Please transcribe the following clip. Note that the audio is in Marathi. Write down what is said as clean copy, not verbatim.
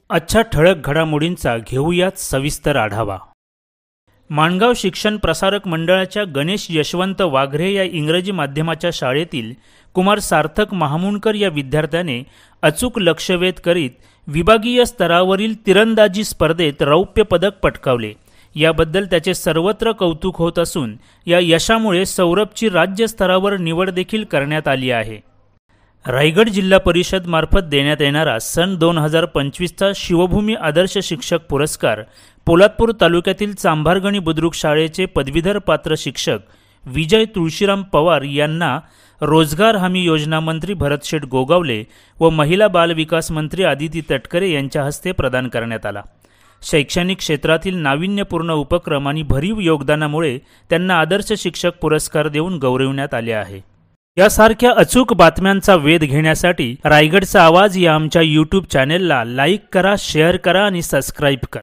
आजच्या ठळक घडामोडींचा घेऊयात सविस्तर आढावा। माणगाव शिक्षण प्रसारक मंडळाच्या गणेश यशवंत वाघरे या इंग्रजी माध्यमाच्या शाळेतील कुमार सार्थक महामुंडकर या विद्यार्थ्याने अचूक लक्षवेध करीत विभागीय स्तरावरील तिरंदाजी स्पर्धेत रौप्य पदक पटकावले। याबद्दल त्याचे सर्वत्र कौतुक होत असून या यशामुळे सौरभची राज्य स्तरावर निवड देखील करण्यात आली आहे। रायगड जिल्हा परिषद मार्फत देण्यात येणारा सन 2025चा शिवभूमी आदर्श शिक्षक पुरस्कार पोलादपूर तालुक्यातील चांभारगणी बुद्रुक शाळेचे पदवीधर पात्र शिक्षक विजय तुळशीराम पवार यांना रोजगार हमी योजना मंत्री भरतशेठ गोगावले व महिला बाल विकास मंत्री आदिती तटकरे यांच्या हस्ते प्रदान करण्यात आला। शैक्षणिक क्षेत्रातील नाविन्यपूर्ण उपक्रम आणि भरीव योगदानामुळे त्यांना आदर्श शिक्षक पुरस्कार देऊन गौरविण्यात आले आहे। यासारख्या अचूक बातम्यांचा वेध घेण्यासाठी रायगडचा आवाज या आमच्या YouTube चॅनेलला लाईक करा, शेअर करा आणि सबस्क्राइब करा।